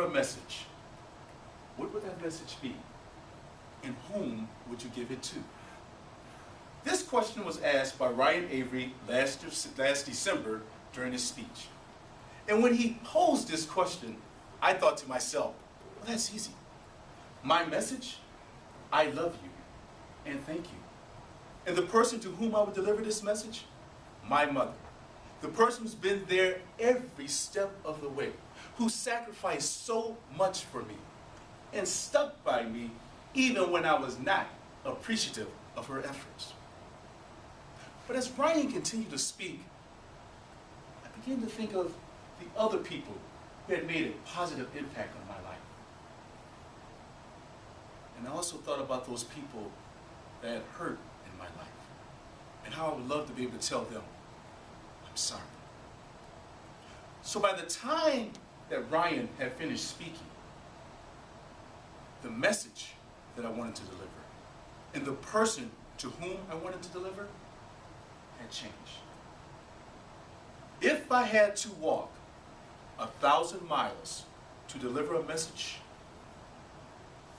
a message, what would that message be? And whom would you give it to? This question was asked by Ryan Avery last December during his speech. And when he posed this question, I thought to myself, well, that's easy. My message, I love you and thank you. And the person to whom I would deliver this message, my mother. The person who's been there every step of the way, who sacrificed so much for me and stuck by me even when I was not appreciative of her efforts. But as Ryan continued to speak, I began to think of the other people who had made a positive impact on my life. And I also thought about those people that had hurt in my life and how I would love to be able to tell them, I'm sorry. So by the time that Ryan had finished speaking, the message that I wanted to deliver and the person to whom I wanted to deliver had changed. If I had to walk 1,000 miles to deliver a message,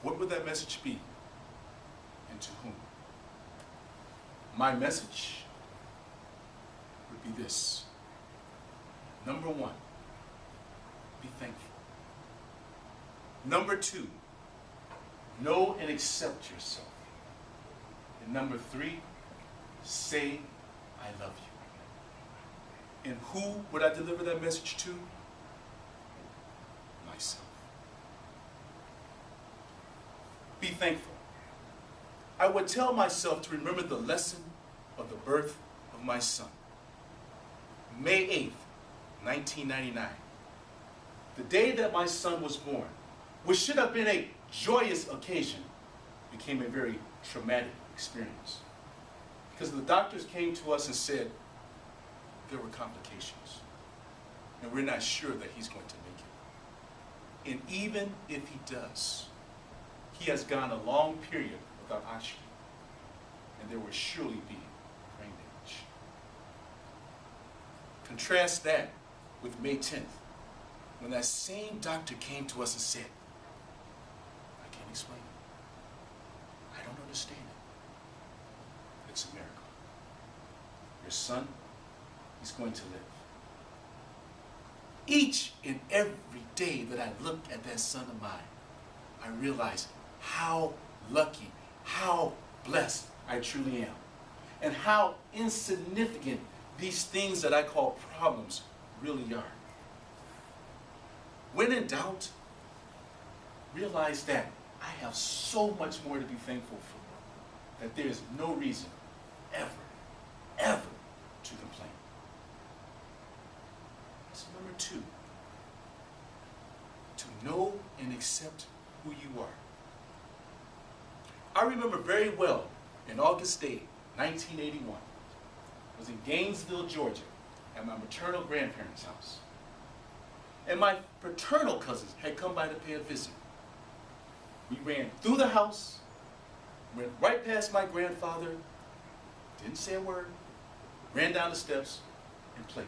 what would that message be and to whom? My message would be this. Number 1, be thankful. Number 2, know and accept yourself. And number 3, say, I love you. And who would I deliver that message to? Myself. Be thankful. I would tell myself to remember the lesson of the birth of my son. May 8th, 1999. The day that my son was born, which should have been a joyous occasion, became a very traumatic experience. Because the doctors came to us and said there were complications. And we're not sure that he's going to make it. And even if he does, he has gone a long period without oxygen. And there will surely be brain damage. Contrast that with May 10th, when that same doctor came to us and said, I can't explain it. I don't understand it. It's a miracle. Your son is going to live. Each and every day that I look at that son of mine, I realize how lucky, how blessed I truly am, and how insignificant these things that I call problems really are. When in doubt, realize that I have so much more to be thankful for, that there is no reason ever, ever to complain. So number 2, to know and accept who you are. I remember very well in August day, 1981, I was in Gainesville, Georgia, at my maternal grandparents' house. And my paternal cousins had come by to pay a visit. We ran through the house, went right past my grandfather, didn't say a word, ran down the steps, and played.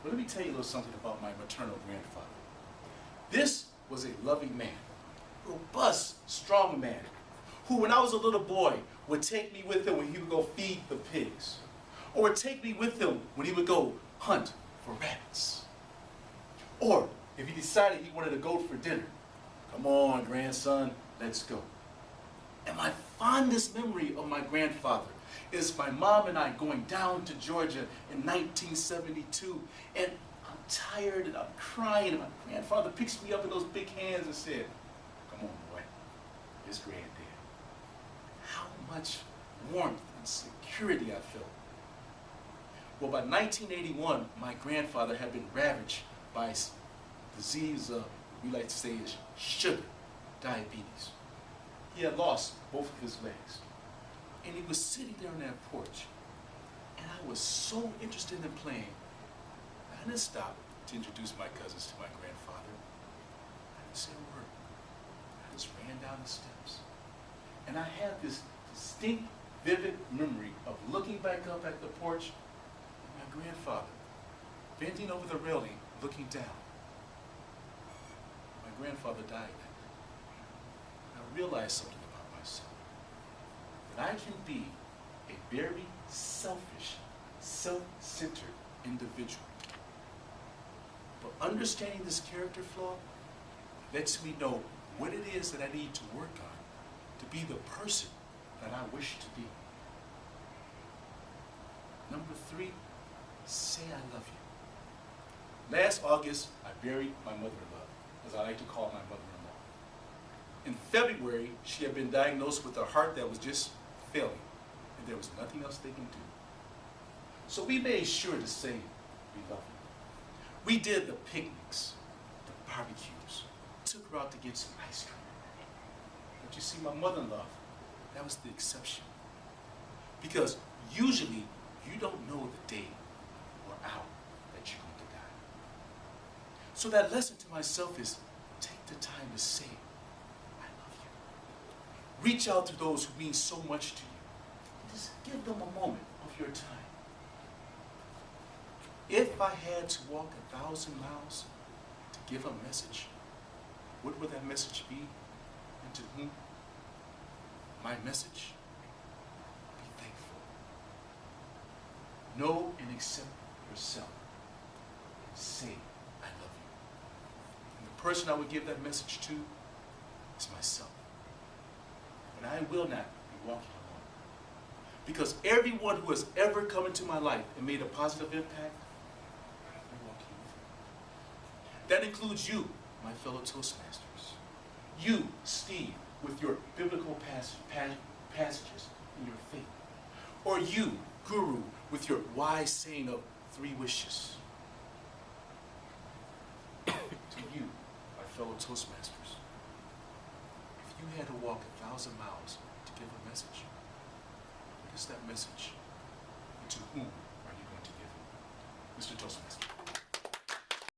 But let me tell you a little something about my maternal grandfather. This was a loving man, robust, strong man, who when I was a little boy would take me with him when he would go feed the pigs, or would take me with him when he would go hunt for rabbits. Or if he decided he wanted to go for dinner, come on, grandson, let's go. And my fondest memory of my grandfather is my mom and I going down to Georgia in 1972, and I'm tired and I'm crying, and my grandfather picks me up in those big hands and said, come on, boy, it's granddad. How much warmth and security I felt. Well, by 1981, my grandfather had been ravaged by disease we like to say is sugar, diabetes. He had lost both of his legs. And he was sitting there on that porch. And I was so interested in playing. I didn't stop to introduce my cousins to my grandfather. I didn't say a word. I just ran down the steps. And I had this distinct, vivid memory of looking back up at the porch and my grandfather bending over the railing, looking down. grandfather died that day. I realized something about myself. That I can be a very selfish, self-centered individual. But understanding this character flaw lets me know what it is that I need to work on to be the person that I wish to be. Number 3, say I love you. Last August, I buried my mother-in-law, as I like to call my mother-in-law. In February, she had been diagnosed with a heart that was just failing, and there was nothing else they can do. So we made sure to say we love her. We did the picnics, the barbecues, took her out to get some ice cream. But you see, my mother-in-law, that was the exception. Because usually, you don't know the day or hour that you're going to die. So that lesson to myself is, take the time to say, I love you. Reach out to those who mean so much to you. Just give them a moment of your time. If I had to walk 1,000 miles to give a message, what would that message be, and to whom? My message: be thankful. Know and accept yourself. Say, I love you. And the person I would give that message to is myself. And I will not be walking alone. Because everyone who has ever come into my life and made a positive impact, I'm walking with. That includes you, my fellow Toastmasters. You, Steve, with your biblical passages in your faith. Or you, Guru, with your wise saying of 3 wishes. To you, my fellow Toastmasters, if you had to walk 1,000 miles to give a message, what is that message? And to whom are you going to give it? Mr. Toastmaster.